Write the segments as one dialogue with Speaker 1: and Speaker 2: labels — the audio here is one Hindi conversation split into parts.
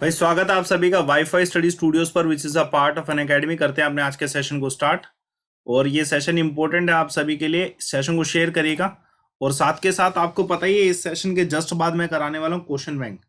Speaker 1: भाई स्वागत है आप सभी का वाईफाई स्टडी स्टूडियोज पर which is a part of N academy. करते हैं अपने आज के सेशन को स्टार्ट। और ये सेशन इंपॉर्टेंट है आप सभी के लिए, सेशन को शेयर करिएगा। और साथ के साथ आपको पता ही है इस सेशन के जस्ट बाद मैं कराने वाला हूँ क्वेश्चन बैंक।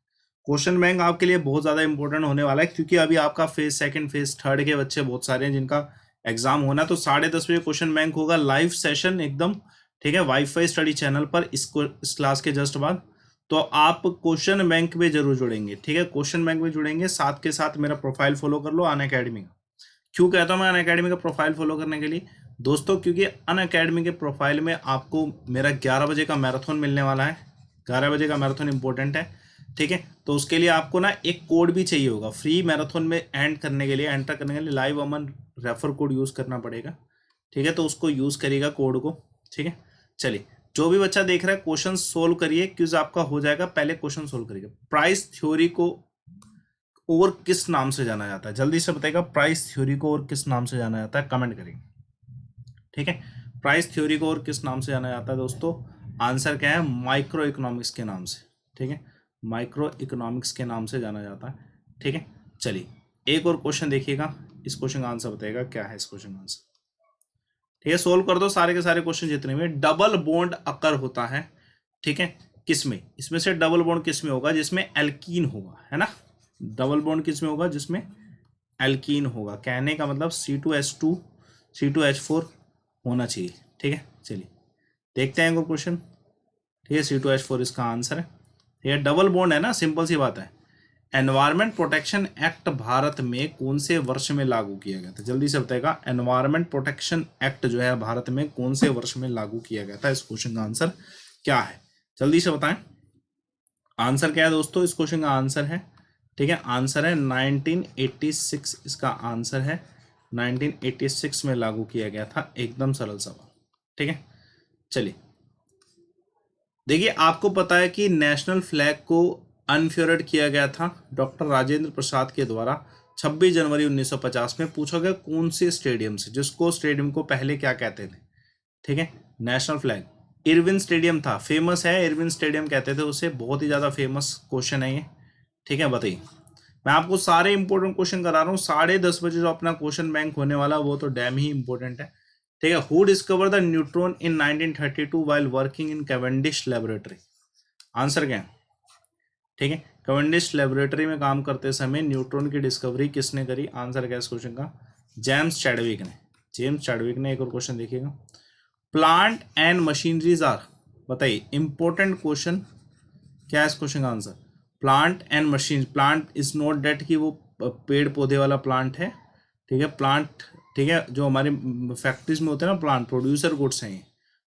Speaker 1: क्वेश्चन बैंक आपके लिए बहुत ज्यादा इंपॉर्टेंट होने वाला है, क्योंकि अभी आपका फेज सेकंड फेज थर्ड के बच्चे बहुत सारे हैं जिनका एग्जाम होना है। तो 10:30 बजे क्वेश्चन बैंक होगा, लाइव सेशन एकदम, ठीक है, वाईफाई स्टडी चैनल पर इस क्लास के जस्ट बाद। तो आप क्वेश्चन बैंक में जरूर जुड़ेंगे, ठीक है, क्वेश्चन बैंक में जुड़ेंगे। साथ के साथ मेरा प्रोफाइल फॉलो कर लो अन अकेडमी का। क्यों कहता हूँ मैं अन अकेडमी का प्रोफाइल फॉलो करने के लिए दोस्तों? क्योंकि अन अकेडमी के प्रोफाइल में आपको मेरा 11 बजे का मैराथन मिलने वाला है। 11 बजे का मैराथन इंपॉर्टेंट है, ठीक है। तो उसके लिए आपको ना एक कोड भी चाहिए होगा फ्री मैराथन में एंटर करने के लिए लाइव अमन रेफर कोड यूज करना पड़ेगा, ठीक है। तो उसको यूज करिएगा कोड को, ठीक है। चलिए, जो भी बच्चा देख रहा है क्वेश्चन सोल्व करिए, क्विज आपका हो जाएगा। पहले क्वेश्चन सोल्व करिएगा। प्राइस थ्योरी को और किस नाम से जाना जाता है? जल्दी से बताइएगा, प्राइस थ्योरी को और किस नाम से जाना जाता है? कमेंट करिए, ठीक है। प्राइस थ्योरी को और किस नाम से जाना जाता है दोस्तों? आंसर क्या है? माइक्रो इकोनॉमिक्स के नाम से, ठीक है, माइक्रो इकोनॉमिक्स के नाम से जाना जाता है, ठीक है। चलिए, एक और क्वेश्चन देखिएगा, इस क्वेश्चन का आंसर बताइएगा क्या है इस क्वेश्चन का आंसर, ठीक है। सोल्व कर दो सारे के सारे क्वेश्चन जितने भी। डबल बॉन्ड अकर होता है, ठीक है, किसमें? इसमें से डबल बॉन्ड किसमें होगा? जिसमें एल्कीन होगा, है ना। डबल बॉन्ड किसमें होगा? जिसमें एल्कीन होगा। कहने का मतलब C2H2 C2H4 होना चाहिए, ठीक है। चलिए देखते हैं क्वेश्चन, ठीक है। C2H4 इसका आंसर है, ठीक है। डबल बॉन्ड है ना, सिंपल सी बात है। एनवायरमेंट प्रोटेक्शन एक्ट भारत में कौन से वर्ष में लागू किया गया था? जल्दी से बताएगा, एनवायरमेंट प्रोटेक्शन एक्ट जो है भारत में कौन से वर्ष में लागू किया गया था? इस क्वेश्चन का आंसर क्या है? जल्दी से बताएं, आंसर क्या है दोस्तों? इस क्वेश्चन का आंसर है, ठीक है, आंसर है 1986। इसका आंसर है 1986 में लागू किया गया था। एकदम सरल सवाल, ठीक है। चलिए देखिए, आपको पता है कि नेशनल फ्लैग को अनफ्योर्ड किया गया था डॉक्टर राजेंद्र प्रसाद के द्वारा 26 जनवरी 1950 में। पूछा गया कौन से स्टेडियम से, जिसको स्टेडियम को पहले क्या कहते थे, ठीक है, नेशनल फ्लैग। इरविन स्टेडियम था, फेमस है, इरविन स्टेडियम कहते थे उसे। बहुत ही ज्यादा फेमस क्वेश्चन है ये, ठीक है। बताइए, मैं आपको सारे इंपॉर्टेंट क्वेश्चन करा रहा हूँ। 10:30 बजे जो अपना क्वेश्चन बैंक होने वाला वो तो डैम ही इंपॉर्टेंट है, ठीक है। Who discover the neutron in 1932 while working in Cavendish laboratory? Answer क्या है, ठीक है। कैवेंडिश लेबोरेटरी में काम करते समय न्यूट्रॉन की डिस्कवरी किसने करी? आंसर क्या है इस क्वेश्चन का? जेम्स चैडविक ने, जेम्स चैडविक ने। एक और क्वेश्चन देखिएगा, प्लांट एंड मशीनरीज आर, बताइए इंपॉर्टेंट क्वेश्चन क्या है इस क्वेश्चन का answer? Plant and machine, plant is not that कि वो पेड़ पौधे वाला प्लांट है, ठीक है, प्लांट, ठीक है, जो हमारे फैक्ट्रीज में होते हैं ना प्लांट, प्रोड्यूसर गुड्स हैं ये,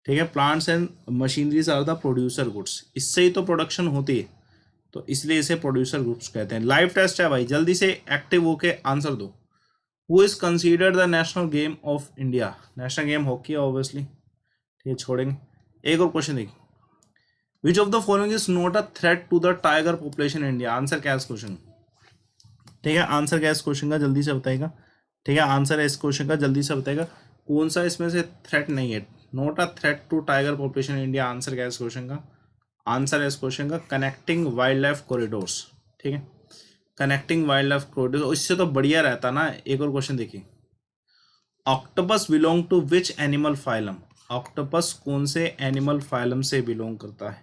Speaker 1: ठीक है। Plants and machineries are the producer goods, इससे ही तो प्रोडक्शन होती है, तो इसलिए इसे प्रोड्यूसर ग्रुप्स कहते हैं। लाइव टेस्ट है भाई, जल्दी से एक्टिव होके आंसर दो। Who is considered the national game of India? National game hockey है ऑब्वियसली, ठीक है, छोड़ेंगे। एक और क्वेश्चन देखिए, which of the following is not a threat to the tiger population in India? Answer क्या है इस क्वेश्चन, ठीक है, आंसर क्या है इस क्वेश्चन का? जल्दी से बताइएगा, ठीक है, आंसर है इस क्वेश्चन का, जल्दी से बताइएगा कौन सा इसमें से थ्रेट नहीं है, not a threat to tiger population in India. Answer क्या है इस क्वेश्चन का? आंसर है इस क्वेश्चन का कनेक्टिंग वाइल्ड लाइफ कॉरिडोर्स, ठीक है, कनेक्टिंग वाइल्ड लाइफ कॉरिडोर। इससे तो बढ़िया रहता ना। एक और क्वेश्चन देखिए, octopus belong to which animal phylum? Octopus कौन से एनिमल फाइलम से बिलोंग करता है?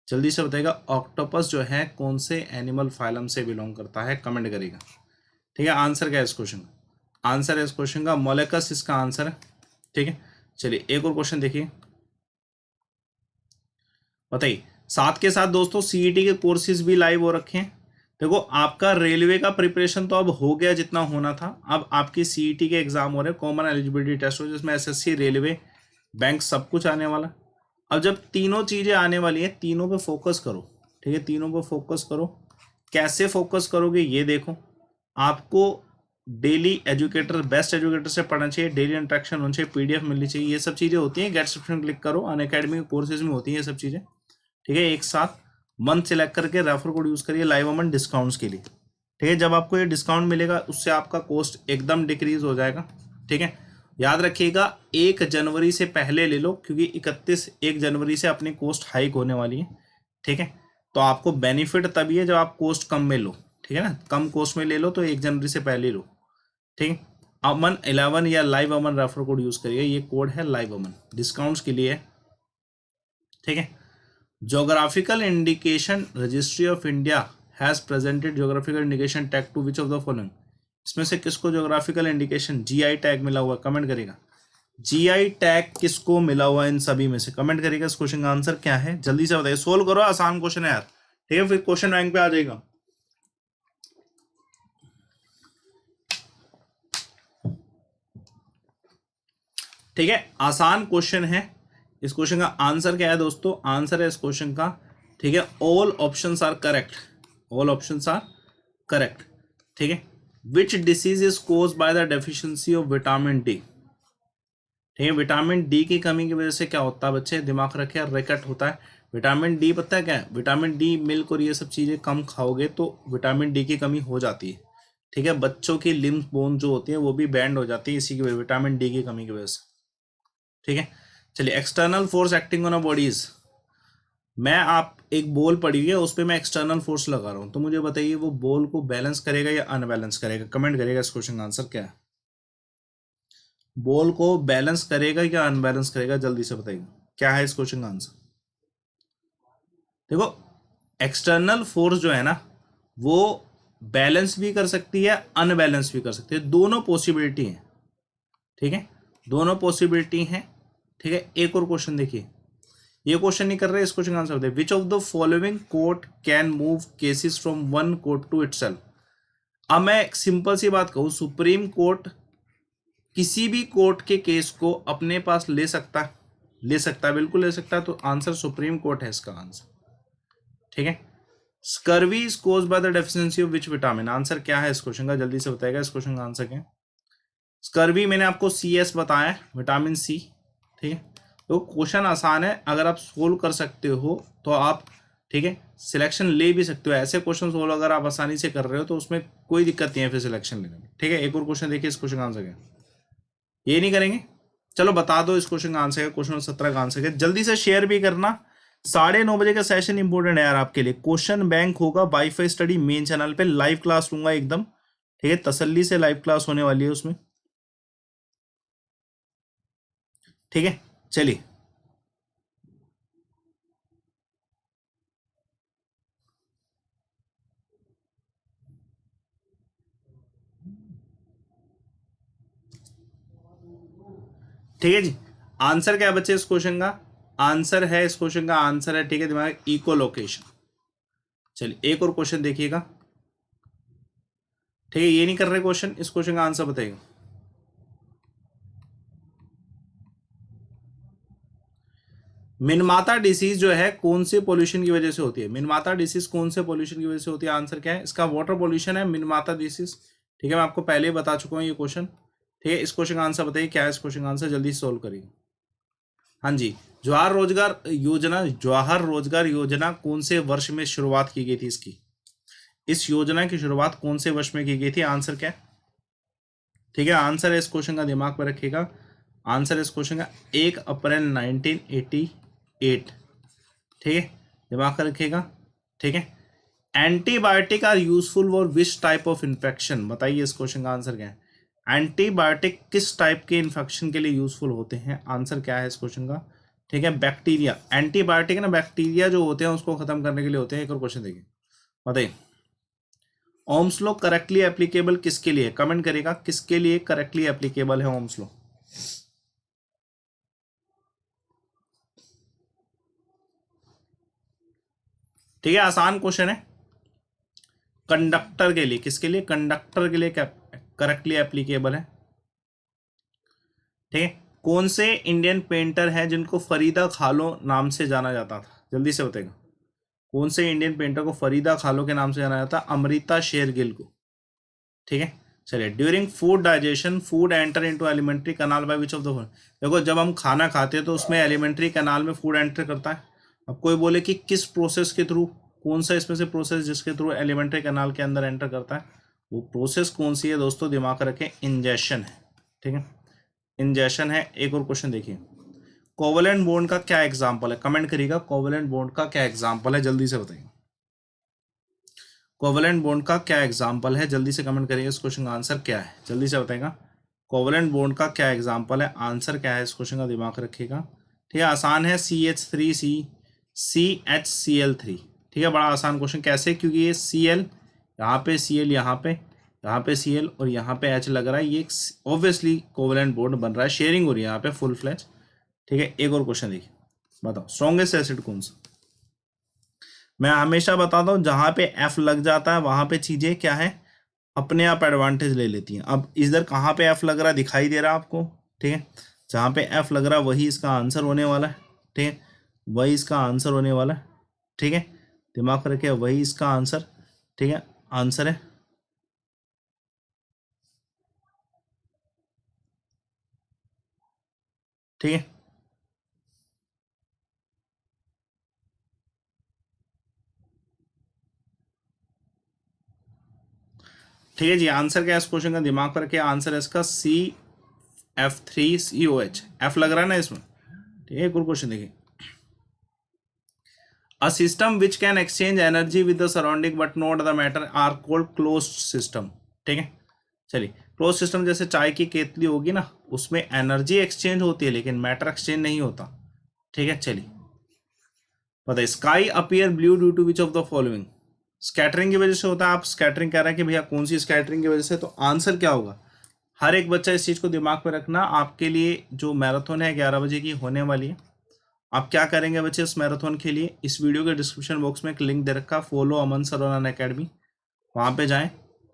Speaker 1: जल्दी से बताइएगा, ऑक्टोपस जो है कौन से एनिमल फाइलम से बिलोंग करता है? कमेंट करिएगा, ठीक है। आंसर क्या है इस क्वेश्चन का? आंसर है इस क्वेश्चन का मोलस्कस, इसका आंसर है, ठीक है। चलिए एक और क्वेश्चन देखिए, बताइए। साथ के साथ दोस्तों सीईटी के कोर्सेज भी लाइव हो रखे हैं। देखो, आपका रेलवे का प्रिपरेशन तो अब हो गया जितना होना था। अब आपकी सीईटी के एग्जाम हो रहे हैं, कॉमन एलिजिबिलिटी टेस्ट हो, जिसमें एसएससी, रेलवे, बैंक सब कुछ आने वाला। अब जब तीनों चीजें आने वाली है, तीनों पे फोकस करो, ठीक है, तीनों पे फोकस करो। कैसे फोकस करोगे ये देखो। आपको डेली एजुकेटर, बेस्ट एजुकेटर से पढ़ना चाहिए, डेली इंटरेक्शन होनी चाहिए, पीडीएफ मिलनी चाहिए, ये सब चीजें होती हैं। गेट सब्सक्रिप्शन क्लिक करो, अन अकेडमी के कोर्सेज में होती हैं ये सब चीजें, ठीक है। एक साथ मंथ सिलेक्ट करके रेफर कोड यूज करिए लाइव अमन डिस्काउंट्स के लिए, ठीक है। जब आपको ये डिस्काउंट मिलेगा उससे आपका कॉस्ट एकदम डिक्रीज हो जाएगा, ठीक है। याद रखिएगा 1 जनवरी से पहले ले लो, क्योंकि 1 जनवरी से अपनी कॉस्ट हाइक होने वाली है, ठीक है। तो आपको बेनिफिट तभी है जब आप कॉस्ट कम में लो, ठीक है ना, कम कोस्ट में ले लो तो 1 जनवरी से पहले लो। ठीक, अमन 11 या लाइव अमन रेफर कोड यूज करिए, ये कोड है लाइव अमन, डिस्काउंट्स के लिए। ठीक है, geographical indication registry of India has presented geographical indication tag to which of the following, इसमें से किसको जोग्राफिकल इंडिकेशन जीआई टैग मिला हुआ, कमेंट करेगा। जीआई टैग किसको मिला हुआ इन सभी में से, कमेंट करेगा। इस क्वेश्चन का आंसर क्या है, जल्दी से बताइए, सोल्व करो, आसान क्वेश्चन है यार। ठीक है, फिर क्वेश्चन बैंक पे आ जाएगा। ठीक है, आसान क्वेश्चन है। इस क्वेश्चन का आंसर क्या है दोस्तों, आंसर है इस क्वेश्चन का, ठीक है, all options are correct, all options are correct. ठीक है, which disease is caused by the deficiency of vitamin D. ठीक है, विटामिन डी की कमी की वजह से क्या होता है बच्चे, दिमाग रखे, रिकेट होता है। विटामिन डी पता है क्या है, विटामिन डी मिल्क और ये सब चीजें कम खाओगे तो विटामिन डी की कमी हो जाती है। ठीक है, बच्चों की लिम्फ बोन जो होती है वो भी बैंड हो जाती है इसी की वजह, विटामिन डी की कमी की वजह से। ठीक है, चलिए, external force acting on a bodies, मैं आप एक बॉल पड़ी हुई है उस पर मैं एक्सटर्नल फोर्स लगा रहा हूं, तो मुझे बताइए वो बॉल को बैलेंस करेगा या अनबैलेंस करेगा, कमेंट करेगा। इस क्वेश्चन का आंसर क्या है, बॉल को बैलेंस करेगा या अनबैलेंस करेगा, जल्दी से बताइए क्या है इस क्वेश्चन का आंसर। देखो, एक्सटर्नल फोर्स जो है ना वो बैलेंस भी कर सकती है, अनबैलेंस भी कर सकती है, दोनों पॉसिबिलिटी है। ठीक है, दोनों पॉसिबिलिटी है। ठीक है, एक और क्वेश्चन देखिए, ये क्वेश्चन नहीं कर रहे, इस क्वेश्चन का आंसर बताइए। Which of the following court can move cases from one court to itself. अब मैं एक सिंपल सी बात कहूं, सुप्रीम कोर्ट किसी भी कोर्ट के केस को अपने पास ले सकता है, ले सकता है, बिल्कुल ले सकता है, तो आंसर सुप्रीम कोर्ट है इसका आंसर। ठीक है, scurvy is caused by the deficiency of which vitamin, answer क्या है इस क्वेश्चन का, जल्दी से बताएगा। इस क्वेश्चन का आंसर क्या है, स्कर्वी मैंने आपको CS बताया है, विटामिन C। ठीक है, तो क्वेश्चन आसान है, अगर आप सोल्व कर सकते हो तो आप, ठीक है, सिलेक्शन ले भी सकते हो। ऐसे क्वेश्चन सोल्व अगर आप आसानी से कर रहे हो तो उसमें कोई दिक्कत नहीं है फिर सिलेक्शन लेने में। ठीक है, एक और क्वेश्चन देखिए, इस क्वेश्चन का आंसर क्या, ये नहीं करेंगे, चलो बता दो इस क्वेश्चन का आंसर क्या, क्वेश्चन 17 का आंसर क्या, जल्दी से शेयर भी करना। 9:30 का सेशन इंपॉर्टेंट है यार आपके लिए, क्वेश्चन बैंक होगा वाईफाई स्टडी मेन चैनल पे, लाइव क्लास लूंगा एकदम। ठीक है, तसल्ली से लाइव क्लास होने वाली है उसमें। ठीक है, चलिए, ठीक है जी, आंसर क्या है बच्चे इस क्वेश्चन का, आंसर है इस क्वेश्चन का आंसर है, ठीक है, दिमाग इको लोकेशन। चलिए, एक और क्वेश्चन देखिएगा। ठीक है, ये नहीं कर रहे क्वेश्चन, इस क्वेश्चन का आंसर बताइएगा। मिनमाता डिसीज जो है कौन से पोल्यूशन की वजह से होती है, मिनमाता डिसीज कौन से पोल्यूशन की वजह से होती है, आंसर क्या है इसका, वाटर पोल्यूशन है मिनमाता डिसीज। ठीक है, मैं आपको पहले ही बता चुका हूँ ये क्वेश्चन। ठीक है, इस क्वेश्चन का आंसर बताइए क्या है इस क्वेश्चन का आंसर, जल्दी सोल्व करिए। हाँ जी, जवाहर रोजगार योजना कौन से वर्ष में शुरुआत की गई थी इसकी, इस योजना की शुरुआत कौन से वर्ष में की गई थी, आंसर क्या है। ठीक है, आंसर है इस क्वेश्चन का, दिमाग पर रखिएगा, आंसर है इस क्वेश्चन का 1 अप्रैल 1988। ठीक है, दिमाग पर रखिएगा। ठीक है, antibiotic are useful for which type of infection, बताइए इस क्वेश्चन का आंसर क्या है, एंटीबायोटिक किस टाइप के इन्फेक्शन के लिए यूजफुल होते हैं, आंसर क्या है इस क्वेश्चन का। ठीक है, बैक्टीरिया, एंटीबायोटिक ना बैक्टीरिया जो होते हैं उसको खत्म करने के लिए होते हैं। एक और क्वेश्चन देखिए, बताइए ओम्स लॉ करेक्टली एप्लीकेबल किसके लिए, कमेंट करेगा, किसके लिए करेक्टली एप्लीकेबल है ओम्स लॉ। ठीक है, आसान क्वेश्चन है, कंडक्टर के लिए, किसके लिए, कंडक्टर के लिए क्या करेक्टली एप्लीकेबल है। ठीक है, कौन से इंडियन पेंटर हैं जिनको फरीदा खालो नाम से जाना जाता था, जल्दी से बताएगा, कौन से इंडियन पेंटर को फरीदा खालो के नाम से जाना जाता, अमृता शेरगिल को। ठीक है, चलिए, during food digestion food enter into alimentary canal by which of the, देखो जब हम खाना खाते हैं तो उसमें एलिमेंट्री कैनाल में फूड एंटर करता है। अब कोई बोले कि किस प्रोसेस के थ्रू, कौन सा इसमें से प्रोसेस जिसके थ्रू एलिमेंट्री कैनाल के अंदर एंटर करता है, वो प्रोसेस कौन सी है दोस्तों, दिमाग रखें, इंजेशन है। ठीक है, इंजेशन है। एक और क्वेश्चन देखिए, कोवलेंट बॉन्ड का क्या एग्जाम्पल है, कमेंट करिएगा, कोवलेंट बॉन्ड का क्या एग्जाम्पल है, जल्दी से बताइए। कोवलेंट बॉन्ड का क्या एग्जाम्पल है, जल्दी से कमेंट करिएगा इस क्वेश्चन का आंसर क्या है, जल्दी से बताएगा। कोवलेंट बॉन्ड का क्या एग्जाम्पल है, आंसर क्या है इस क्वेश्चन का, दिमाग रखिएगा। ठीक है, आसान है, CH3CCHCl3। ठीक है, बड़ा आसान क्वेश्चन। कैसे, क्योंकि ये Cl यहाँ पे, Cl यहाँ पे Cl और यहाँ पे H लग रहा है, ये ऑब्वियसली कोवलेंट बॉन्ड बन रहा है, शेयरिंग हो रही है यहाँ पे फुल फ्लैश। ठीक है, एक और क्वेश्चन देखिए, बताओ स्ट्रॉन्गेस्ट एसिड कौन सा। मैं हमेशा बताता हूँ जहां पे F लग जाता है वहां पे चीजें क्या है, अपने आप एडवांटेज ले लेती हैं। अब इधर कहाँ पे F लग रहा है, दिखाई दे रहा है आपको। ठीक है, जहां पे F लग रहा है वही इसका आंसर होने वाला है। ठीक है, वही इसका आंसर होने वाला है। ठीक है, दिमाग रखिए, वही इसका आंसर, ठीक है, आंसर है। ठीक है, ठीक है जी, आंसर क्या है इस क्वेश्चन का, दिमाग पर रखिए, आंसर है इसका CF3COH। F लग रहा है ना इसमें। ठीक है, एक और क्वेश्चन देखिए, A system which can exchange energy with the surrounding but not the matter are called closed system। ठीक है, चलिए, क्लोज सिस्टम जैसे चाय की केतली होगी ना, उसमें एनर्जी एक्सचेंज होती है लेकिन मैटर एक्सचेंज नहीं होता। ठीक है, चलिए बताइए, sky appear blue due to which of the following. Scattering की वजह से होता है, आप स्कैटरिंग कह रहे हैं कि भैया कौन सी स्कैटरिंग की वजह से, तो आंसर क्या होगा। हर एक बच्चा इस चीज को दिमाग में रखना, आपके लिए जो मैराथन है 11 बजे की होने वाली है। आप क्या करेंगे बच्चे इस मैराथन के लिए, इस वीडियो के डिस्क्रिप्शन बॉक्स में एक लिंक दे रखा, follow Aman sir on Unacademy, वहां पे जाएं।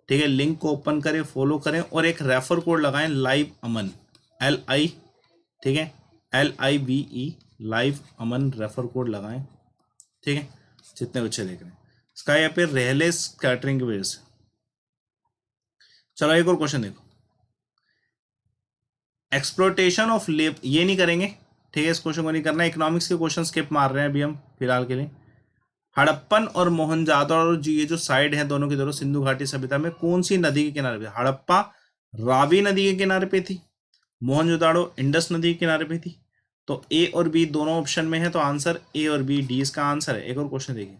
Speaker 1: ठीक है, लिंक को ओपन करें, फॉलो करें और एक रेफर कोड लगाएं, लाइव अमन, LI, ठीक है, LIVE, लाइव अमन रेफर कोड लगाएं। ठीक है, जितने बच्चे देख रहे हैं, स्काई यहाँ पे रहले स्कैटरिंग की वजह से। चलो एक और क्वेश्चन देखो, एक्सप्लोटेशन ऑफ लेब, ये नहीं करेंगे। ठीक है, इस क्वेश्चन को नहीं करना, इकोनॉमिक्स के क्वेश्चन स्किप मार रहे हैं अभी हम फिलहाल के लिए। हड़प्पन और मोहनजादड़ो जी, ये जो साइड है दोनों की दोनों सिंधु घाटी सभ्यता में कौन सी नदी के किनारे पे, हड़प्पा रावी नदी के किनारे पे थी, मोहनजोदाड़ो इंडस नदी के किनारे पे थी। तो ए और बी दोनों ऑप्शन में है, तो आंसर ए और बी, डी इसका आंसर है। एक और क्वेश्चन देखिए,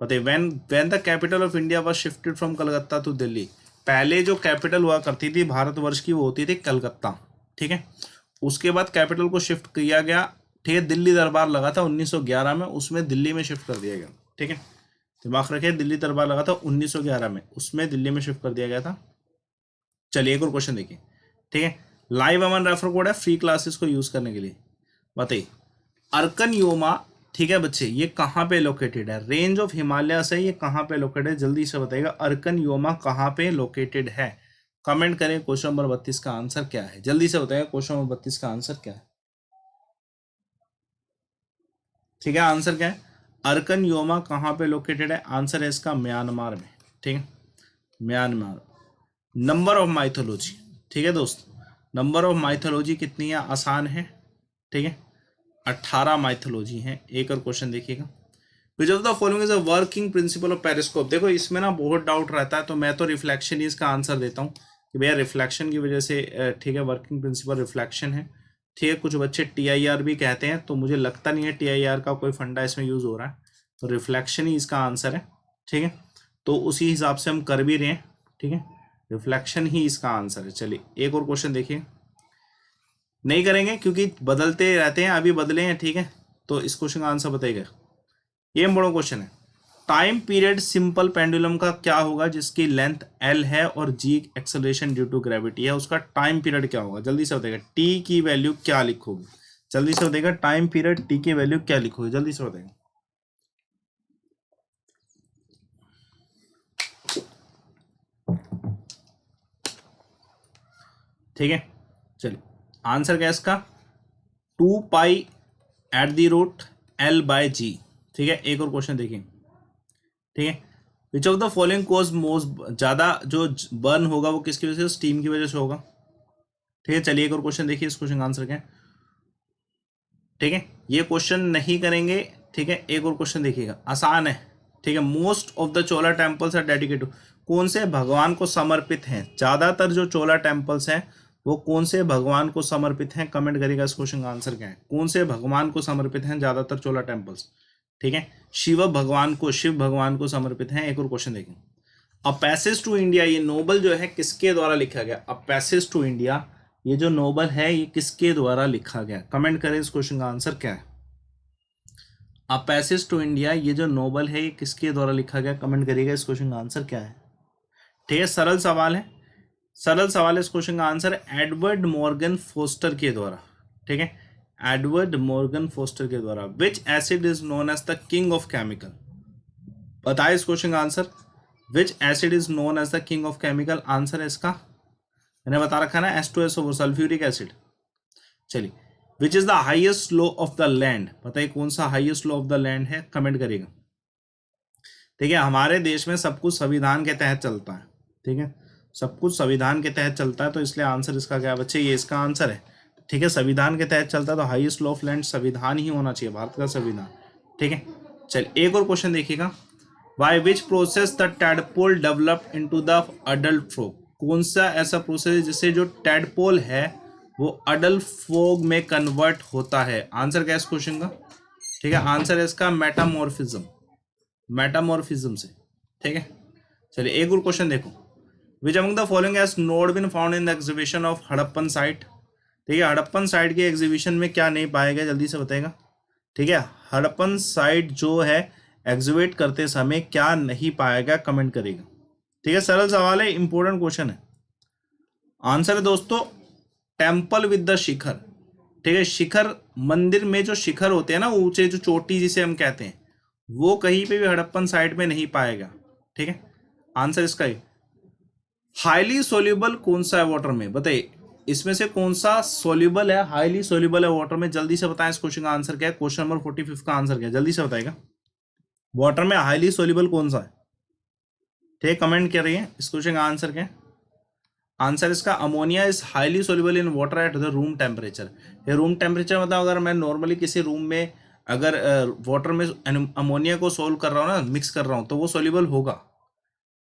Speaker 1: बताइए, when the capital of India was shifted from Calcutta to Delhi. पहले जो कैपिटल हुआ करती थी भारतवर्ष की वो होती थी कलकत्ता। ठीक है, उसके बाद कैपिटल को शिफ्ट किया गया। ठीक है, दिल्ली दरबार लगा था 1911 में, उसमें दिल्ली में शिफ्ट कर दिया गया। ठीक है, दिमाग रखिए, दिल्ली दरबार लगा था 1911 में, उसमें दिल्ली में शिफ्ट कर दिया गया था। चलिए एक और क्वेश्चन देखिए। ठीक है, लाइव अमन रेफर कोड है फ्री क्लासेस को यूज करने के लिए। बताइए, अर्कन योमा, ठीक है बच्चे, ये कहाँ पे लोकेटेड है, रेंज ऑफ हिमालय से ये कहाँ पे लोकेटेड है, जल्दी से बताइएगा, अर्कन योमा कहाँ पे लोकेटेड है। कमेंट करें, क्वेश्चन नंबर 32 का आंसर क्या है, जल्दी से बताइएगा, क्वेश्चन नंबर 32 का आंसर क्या है। ठीक है, आंसर क्या है, अर्कन योमा कहाँ पे लोकेटेड है, आंसर है इसका म्यांमार में। ठीक है, म्यांमार। नंबर ऑफ माइथोलॉजी, ठीक है दोस्त, नंबर ऑफ माइथोलॉजी कितनी है, आसान है। ठीक है, 18 माइथोलॉजी है। एक और क्वेश्चन देखिएगा, विच of the following is a working principle of periscope. देखो इसमें ना बहुत डाउट रहता है, तो मैं तो रिफ्लेक्शन ही इसका आंसर देता हूँ कि भैया रिफ्लेक्शन की वजह से, ठीक है, वर्किंग प्रिंसिपल रिफ्लेक्शन है। ठीक है, कुछ बच्चे TIR भी कहते हैं, तो मुझे लगता नहीं है TIR का कोई फंडा इसमें यूज हो रहा है, तो रिफ्लेक्शन ही इसका आंसर है। ठीक है, तो उसी हिसाब से हम कर भी रहे हैं। ठीक है, रिफ्लेक्शन ही इसका आंसर है। चलिए एक और क्वेश्चन देखिए, नहीं करेंगे क्योंकि बदलते रहते हैं, अभी बदले हैं। ठीक है, तो इस क्वेश्चन का आंसर बताइएगा, ये बड़ा क्वेश्चन है। टाइम पीरियड सिंपल पेंडुलम का क्या होगा जिसकी लेंथ L है और G acceleration due to gravity है, उसका टाइम पीरियड क्या होगा, जल्दी से बताइएगा, T की वैल्यू क्या लिखोगे, जल्दी से बताइएगा, टाइम पीरियड T की वैल्यू क्या लिखोगे, जल्दी से बताइएगा। ठीक है, चलिए आंसर क्या है इसका, 2π/L/G। ठीक है, एक और क्वेश्चन देखिए। ठीक है, which of the following cause most, ज्यादा जो बर्न होगा वो किसकी वजह से, स्टीम की वजह से होगा। ठीक है, चलिए एक और क्वेश्चन देखिए, इस क्वेश्चन का आंसर क्या है। ठीक है, ये क्वेश्चन नहीं करेंगे। ठीक है, एक और क्वेश्चन देखिएगा, आसान है। ठीक है, most of the Chola temples are dedicated, कौन से भगवान को समर्पित हैं, ज्यादातर जो चोला टेम्पल्स हैं वो कौन से भगवान को समर्पित हैं, कमेंट करिएगा, इस क्वेश्चन का आंसर क्या है, कौन से भगवान को समर्पित हैं ज्यादातर चोला टेम्पल्स। ठीक है, शिव भगवान को समर्पित है। एक और क्वेश्चन देखें, अ पैसेज टू इंडिया, ये नोबल जो है किसके द्वारा लिखा गया? अ पैसेज टू इंडिया, ये जो नोबल है ये किसके द्वारा लिखा गया? कमेंट करें इस क्वेश्चन का आंसर क्या है। अ पैसेज टू इंडिया, ये जो नोबल है ये किसके द्वारा लिखा गया? कमेंट करिएगा इस क्वेश्चन का आंसर क्या है। ठीक है, सरल सवाल है, सरल सवाल है। इस क्वेश्चन का आंसर है एडवर्ड मॉर्गन फोस्टर के द्वारा। ठीक है, एडवर्ड मॉर्गन फोस्टर के द्वारा। Which acid is known as the king of chemical? बताए इस क्वेश्चन का answer. Which acid is known as the king of chemical? Answer है इसका, मैंने बता रखा ना, H2SO4 सल्फ्यूरिक एसिड। चलिए, which is the highest law of the land? बताइए कौन सा highest law of the land है? कमेंट करिएगा। ठीक है, हमारे देश में सब कुछ संविधान के तहत चलता है। ठीक है, सब कुछ संविधान के तहत चलता है, तो इसलिए आंसर इसका क्या बच्चे? ये इसका आंसर है। ठीक है, संविधान के तहत चलता है तो हाईएस्ट लॉ ऑफ लैंड संविधान ही होना चाहिए, भारत का संविधान। ठीक है, चलिए एक और क्वेश्चन देखिएगा। By which process the tadpole develop into the adult frog? कौन सा ऐसा प्रोसेस है जिससे जो टैडपोल है वो अडल्ट फ्रॉग में कन्वर्ट होता है? आंसर क्या है इस क्वेश्चन का? ठीक है, आंसर है इसका मेटामॉर्फिज्म, मेटामॉर्फिज्म से। ठीक है, चलिए एक और क्वेश्चन देखो। Which among the following has not been found in the exhibition of Harappan site? ठीक है, हड़प्पन साइट के एग्जीबिशन में क्या नहीं पाया गया? जल्दी से बताएगा। ठीक है, हड़प्पन साइट जो है एग्जिबिट करते समय क्या नहीं पाया गया? कमेंट करेगा। ठीक है, सरल सवाल है, इंपॉर्टेंट क्वेश्चन है। आंसर है दोस्तों टेम्पल विद द शिखर। ठीक है, शिखर, मंदिर में जो शिखर होते हैं ना, ऊंचे जो चोटी जिसे हम कहते हैं, वो कहीं पे भी हड़प्पन साइट में नहीं पाया गया। ठीक है, आंसर इसका ही। हाईली सोल्यूबल कौन सा है वाटर में? बताइए इसमें से कौन सा सोल्यूबल है, हाईली सोल्यूबल है वाटर में? जल्दी से बताएं इस क्वेश्चन का आंसर क्या है। क्वेश्चन नंबर 45 का आंसर क्या है? जल्दी से बताएगा, वाटर में हाईली सोल्यूबल कौन सा है? ठीक है, कमेंट कर रही है इस क्वेश्चन का आंसर क्या है। आंसर इसका ammonia is highly soluble in water at the room temperature. ये रूम टेम्परेचर मतलब अगर मैं नॉर्मली किसी रूम में अगर वाटर में अमोनिया को सोल्व कर रहा हूँ ना, मिक्स कर रहा हूँ, तो वो सोल्यूबल होगा।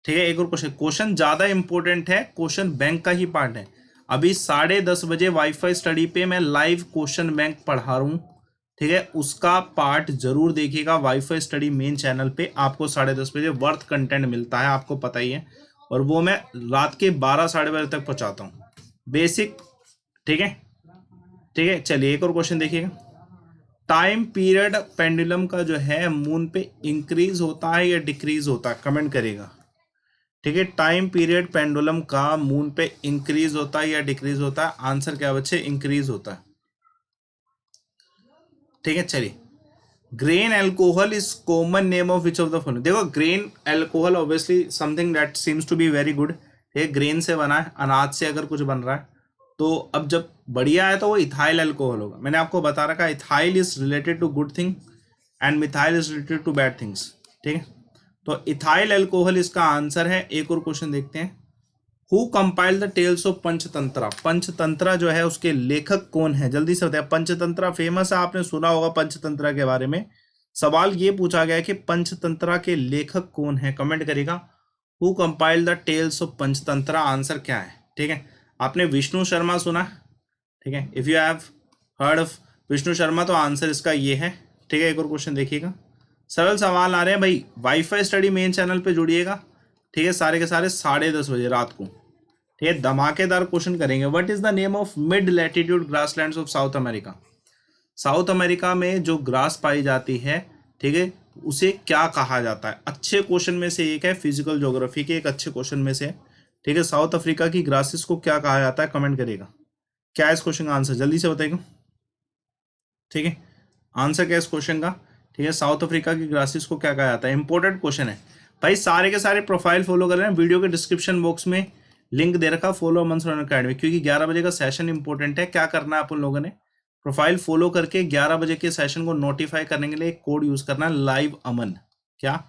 Speaker 1: ठीक है, एक और क्वेश्चन, क्वेश्चन ज्यादा इंपॉर्टेंट है, क्वेश्चन बैंक का ही पार्ट है। अभी 10:30 वाईफाई स्टडी पे मैं लाइव क्वेश्चन बैंक पढ़ा रहा हूँ। ठीक है, उसका पार्ट जरूर देखिएगा। वाईफाई स्टडी मेन चैनल पे आपको 10:30 वर्थ कंटेंट मिलता है, आपको पता ही है, और वो मैं रात के 12 साढ़े 12 तक पहुंचाता हूँ, बेसिक। ठीक है, ठीक है, चलिए एक और क्वेश्चन देखिएगा। टाइम पीरियड पेंडुलम का जो है मून पे इंक्रीज होता है या डिक्रीज होता है? कमेंट करेगा। ठीक है, टाइम पीरियड पेंडुलम का मून पे इंक्रीज होता है या डिक्रीज होता है? आंसर क्या बच्चे? इंक्रीज होता है। ठीक है, चलिए, grain alcohol is common name of which of the following? देखो, grain alcohol obviously something that seems to be very good. ठीक है, ग्रेन से बना है, अनाज से अगर कुछ बन रहा है, तो अब जब बढ़िया है तो वो इथाइल अल्कोहल होगा। मैंने आपको बता रखा है ethyl is related to good thing and methyl is related to bad things. ठीक है, तो इथाइल अल्कोहल इसका आंसर है। एक और क्वेश्चन देखते हैं। Who compile the tales of Panchatantra? Panchatantra जो है उसके लेखक कौन है? जल्दी से बताया। पंचतंत्रा फेमस है, आपने सुना होगा पंचतंत्रा के बारे में। सवाल ये पूछा गया कि पंचतंत्रा के लेखक कौन है? कमेंट करेगा। Who compile the tales of Panchatantra? Answer क्या है? ठीक है, आपने विष्णु शर्मा सुना? ठीक है, if you have heard of Vishnu Sharma तो आंसर इसका ये है। ठीक है, एक और क्वेश्चन देखिएगा। सरल सवाल आ रहे हैं भाई, वाईफाई स्टडी मेन चैनल पे जुड़िएगा। ठीक है, सारे के सारे 10:30 रात को। ठीक है, धमाकेदार क्वेश्चन करेंगे। What is the name of mid latitude grasslands of south America? South America में जो ग्रास पाई जाती है, ठीक है, उसे क्या कहा जाता है? अच्छे क्वेश्चन में से एक है, फिजिकल ज्योग्राफी के एक अच्छे क्वेश्चन में से। ठीक है, साउथ अफ्रीका की ग्रासेस को क्या कहा जाता है? कमेंट करेगा। क्या है इस क्वेश्चन का आंसर? जल्दी से बताएगा। ठीक है, आंसर क्या है इस क्वेश्चन का? ठीक है, साउथ अफ्रीका की ग्रासेस को क्या कहा जाता है? इंपॉर्टेंट क्वेश्चन है भाई। सारे के सारे प्रोफाइल फॉलो कर रहे हैं, वीडियो के डिस्क्रिप्शन बॉक्स में लिंक दे रखा, फॉलो अमन रन अकेडमी, क्योंकि 11 बजे का सेशन इंपॉर्टेंट है। क्या करना है अपन लोगों ने? प्रोफाइल फॉलो करके 11 बजे के सेशन को नोटिफाई करने के लिए एक कोड यूज करना है, लाइव अमन। क्या?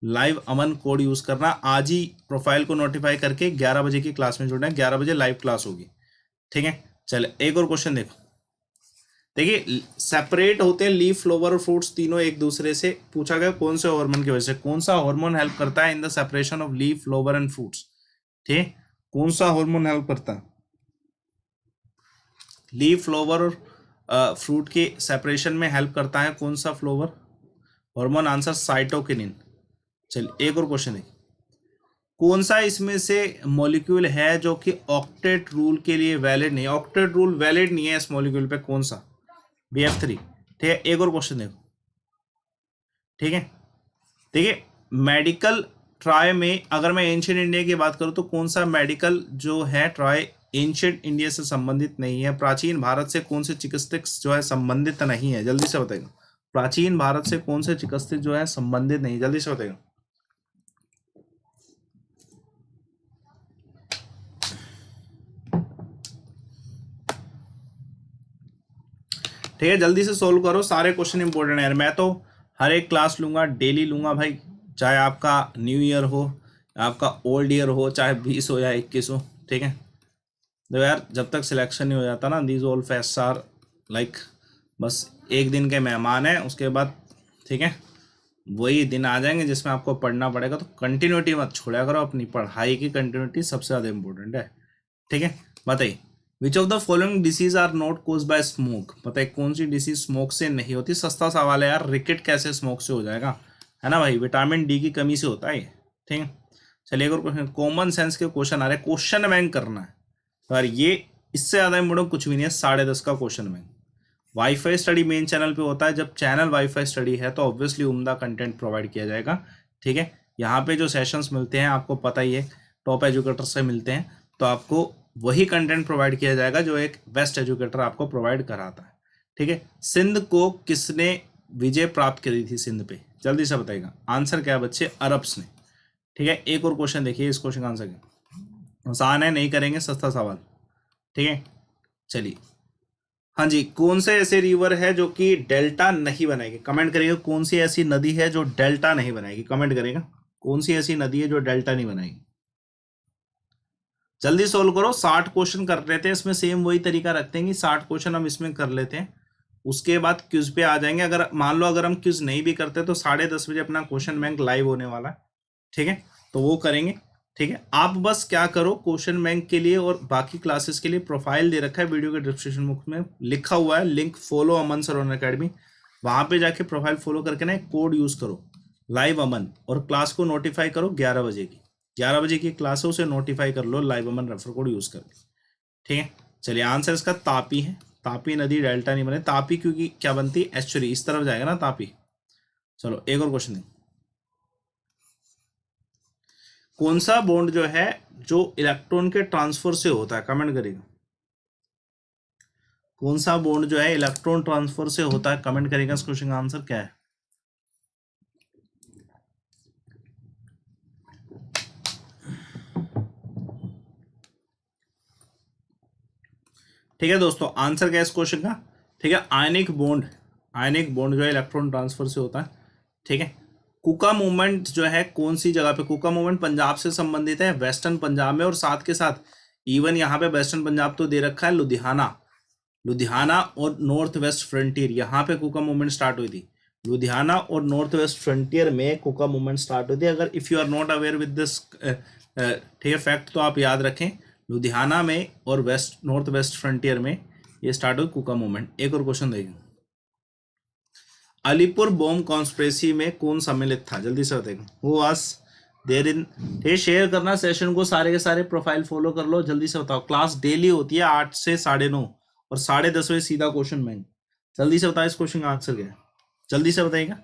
Speaker 1: लाइव अमन कोड यूज करना। आज ही प्रोफाइल को नोटिफाई करके 11 बजे की क्लास में जुड़ना है। 11 बजे लाइव क्लास होगी। ठीक है, चले एक और क्वेश्चन देखो। देखिए, सेपरेट होते हैं लीफ, फ्लावर और फ्रूट्स तीनों एक दूसरे से। पूछा गया कौन से हार्मोन की वजह से? कौन सा हार्मोन हेल्प करता है in the separation of leaf, flower and fruits? ठीक है, कौन सा हार्मोन हेल्प करता है लीफ, फ्लावर और फ्रूट के सेपरेशन में? हेल्प करता है कौन सा फ्लावर हार्मोन आंसर साइटोकिनिन। चलिए एक और क्वेश्चन देखिए, कौन सा इसमें से मॉलिक्यूल है जो कि ऑक्टेट रूल के लिए वैलिड नहीं है? ऑक्टेट रूल वैलिड नहीं है इस मॉलिक्यूल पे, कौन सा? BF3। ठीक है, एक और क्वेश्चन देखो। ठीक है, देखिए मेडिकल ट्राई में अगर मैं एंशियंट इंडिया की बात करूं तो कौन सा मेडिकल जो है ट्राई एंशियंट इंडिया से संबंधित नहीं है? प्राचीन भारत से कौन से चिकित्सक जो है संबंधित नहीं है? जल्दी से बताएगा। प्राचीन भारत से कौन से चिकित्सक जो है संबंधित नहीं, जल्दी से बताएगा। ठीक है, जल्दी से सोल्व करो, सारे क्वेश्चन इंपॉर्टेंट है। मैं तो हर एक क्लास लूंगा, डेली लूंगा भाई, चाहे आपका न्यू ईयर हो, आपका ओल्ड ईयर हो, चाहे 20 हो या 21 हो। ठीक है, देखो यार, जब तक सिलेक्शन नहीं हो जाता ना, these all fest are like बस एक दिन के मेहमान हैं, उसके बाद ठीक है वही दिन आ जाएंगे जिसमें आपको पढ़ना पड़ेगा। तो कंटिन्यूटी मत छोड़ा करो, अपनी पढ़ाई की कंटिन्यूटी सबसे ज़्यादा इंपॉर्टेंट है। ठीक है, बताइए which of the following disease are not cause by smoke? बताइए कौन सी डिसीज स्मोक से नहीं होती? सस्ता सवाल है यार, रिकेट कैसे स्मोक से हो जाएगा, है ना भाई? विटामिन डी की कमी से होता है ये। ठीक है, चलिए एक और क्वेश्चन, कॉमन सेंस के क्वेश्चन आ रहे हैं, क्वेश्चन बैंक करना है तो यार ये इससे ज़्यादा इंपॉर्टेंट कुछ भी नहीं है। 10:30 का question bank. Wifi study main channel पे होता है, जब चैनल वाईफाई स्टडी है तो ऑब्वियसली उम्दा कंटेंट प्रोवाइड किया जाएगा। ठीक है, यहाँ पे जो सेशंस मिलते हैं आपको पता ही है, टॉप एजुकेटर से मिलते हैं, तो आपको वही कंटेंट प्रोवाइड किया जाएगा जो एक बेस्ट एजुकेटर आपको प्रोवाइड कराता है। ठीक है, सिंध को किसने विजय प्राप्त करी थी सिंध पे? जल्दी से बताइएगा। आंसर क्या है बच्चे? अरब्स ने। ठीक है, एक और क्वेश्चन देखिए, इस क्वेश्चन का आंसर क्या? आसान है, नहीं करेंगे, सस्ता सवाल। ठीक है, चलिए हाँ जी, कौन से ऐसे रिवर है जो कि डेल्टा नहीं बनाएगी? कमेंट करिएगा, कौन सी ऐसी नदी है जो डेल्टा नहीं बनाएगी? कमेंट करिएगा, कौन सी ऐसी नदी है जो डेल्टा नहीं बनाएगी? जल्दी सोल्व करो, 60 क्वेश्चन कर लेते हैं इसमें, सेम वही तरीका रखते हैं कि 60 क्वेश्चन हम इसमें कर लेते हैं, उसके बाद क्विज पे आ जाएंगे। अगर मान लो अगर हम क्विज नहीं भी करते तो 10:30 बजे अपना क्वेश्चन बैंक लाइव होने वाला है। ठीक है, तो वो करेंगे। ठीक है, आप बस क्या करो, क्वेश्चन बैंक के लिए और बाकी क्लासेस के लिए प्रोफाइल दे रखा है वीडियो के डिस्क्रिप्शन बॉक्स में, लिखा हुआ है लिंक, फॉलो अमन सरोन अकेडमी। वहां पे जाके प्रोफाइल फॉलो करके ना एक कोड यूज करो, लाइव अमन, और क्लास को नोटिफाई करो 11 बजे की। 11 बजे की क्लास है, उसे नोटिफाई कर लो लाइव अमन रेफर कोड यूज करके। ठीक है, चलिए आंसर इसका तापी है। तापी नदी डेल्टा नहीं बने, तापी क्योंकि क्या बनती है? एस्चुरी, इस तरफ जाएगा ना तापी। चलो एक और क्वेश्चन, कौन सा बॉन्ड जो है जो इलेक्ट्रॉन के ट्रांसफर से होता है? कमेंट करिएगा, कौन सा बॉन्ड जो है इलेक्ट्रॉन ट्रांसफर से होता है? कमेंट करिएगा, इस क्वेश्चन का आंसर क्या है? ठीक है दोस्तों, आंसर क्या है इस क्वेश्चन का? ठीक है, आयनिक बॉन्ड, आयनिक बॉन्ड जो है इलेक्ट्रॉन ट्रांसफर से होता है। ठीक है, कुका मूवमेंट जो है कौन सी जगह पे? कुका मूवमेंट पंजाब से संबंधित है, वेस्टर्न पंजाब में, और साथ के साथ इवन यहाँ पे वेस्टर्न पंजाब तो दे रखा है, लुधियाना, लुधियाना और नॉर्थ वेस्ट फ्रंटियर, यहाँ पे कुका मूवमेंट स्टार्ट हुई थी। लुधियाना और नॉर्थ वेस्ट फ्रंटियर में कुका मूवमेंट स्टार्ट हुई थी। अगर if you are not aware with this ठीक है फैक्ट, तो आप याद रखें, लुधियाना में और वेस्ट नॉर्थ वेस्ट फ्रंटियर में ये स्टार्ट हुई कुका मूवमेंट। एक और क्वेश्चन देखें, अलीपुर बॉम्ब कॉन्स्पिरेसी में कौन सम्मिलित था? जल्दी से बताएगा। वो आज देर इन, ठीक, शेयर करना सेशन को, सारे के सारे प्रोफाइल फॉलो कर लो। जल्दी से बताओ, क्लास डेली होती है 8 से 9:30 और 10:30 बजे सीधा क्वेश्चन बैंक। जल्दी से बताओ इस क्वेश्चन का आंसर क्या है? जल्दी से बताइएगा,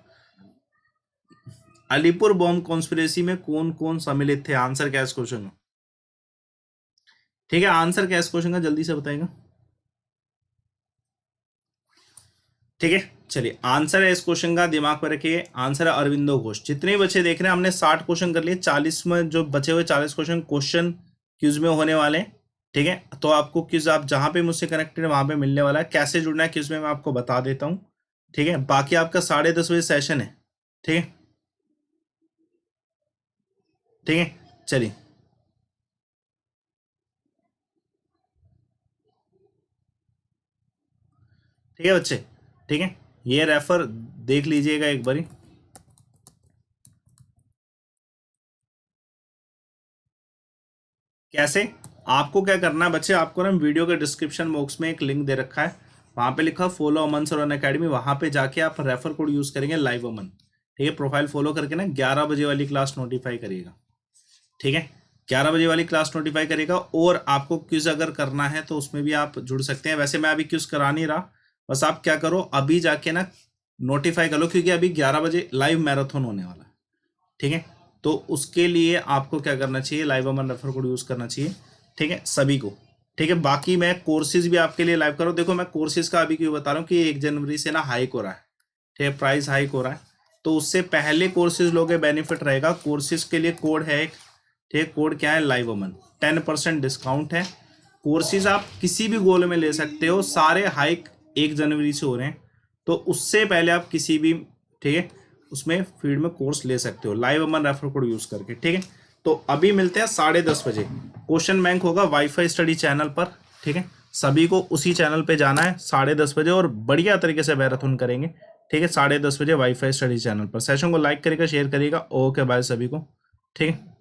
Speaker 1: अलीपुर बॉम्ब कॉन्स्पिरेसी में कौन कौन सम्मिलित थे? आंसर क्या है इस क्वेश्चन का? ठीक है, आंसर क्या है इस क्वेश्चन का? जल्दी से बताइएगा। ठीक है, चलिए आंसर है इस क्वेश्चन का, दिमाग पर रखिए, आंसर है अरविंदो घोष। जितने बच्चे देख रहे हैं, हमने 60 क्वेश्चन कर लिए, 40 में जो बचे हुए 40 क्वेश्चन क्यूज में होने वाले हैं। ठीक है, तो आपको क्यूज आप जहां पे मुझसे कनेक्टेड है वहां पे मिलने वाला है। कैसे जुड़ना है क्यूज में मैं आपको बता देता हूँ। ठीक है, बाकी आपका 10:30 बजे सेशन है। ठीक है, ठीक है, चलिए ठीक है बच्चे। ठीक है, ये रेफर देख लीजिएगा एक बारी। कैसे? आपको क्या करना है बच्चे, आपको ना वीडियो के डिस्क्रिप्शन बॉक्स में एक लिंक दे रखा है, वहां पे लिखा फॉलो अमन सरोन अकेडमी, वहां पे जाके आप रेफर कोड यूज करेंगे लाइव अमन। ठीक है, प्रोफाइल फॉलो करके ना 11 बजे वाली क्लास नोटिफाई करिएगा। ठीक है, 11 बजे वाली क्लास नोटिफाई करेगा। और आपको क्विज अगर करना है तो उसमें भी आप जुड़ सकते हैं। वैसे मैं अभी क्विज करा नहीं रहा, बस आप क्या करो अभी जाके ना नोटिफाई कर लो, क्योंकि अभी 11 बजे लाइव मैराथन होने वाला है। ठीक है, तो उसके लिए आपको क्या करना चाहिए, लाइव अमन रेफर कोड यूज करना चाहिए। ठीक है, सभी को। ठीक है, बाकी मैं कोर्सेज भी आपके लिए लाइव करूँ। देखो मैं कोर्सेज का अभी क्यों बता रहा हूँ कि 1 जनवरी से ना हाइक हो रहा है। ठीक है, प्राइस हाइक हो रहा है, तो उससे पहले कोर्सेज लोगे बेनिफिट रहेगा। कोर्सेज के लिए कोड है एक, ठीक है, कोड क्या है, लाइव अमन, 10% डिस्काउंट है। कोर्सेज आप किसी भी गोल में ले सकते हो, सारे हाइक 1 जनवरी से हो रहे हैं, तो उससे पहले आप किसी भी, ठीक है, उसमें फील्ड में कोर्स ले सकते हो लाइव अमन रेफर कोड यूज करके। ठीक है, तो अभी मिलते हैं 10:30 बजे। क्वेश्चन बैंक होगा वाईफाई स्टडी चैनल पर। ठीक है, सभी को उसी चैनल पे जाना है 10:30 बजे, और बढ़िया तरीके से मैराथन करेंगे। ठीक है, 10:30 बजे वाईफाई स्टडी चैनल पर। सेशन को लाइक करिएगा, शेयर करिएगा। ओके बाय सभी को। ठीक है।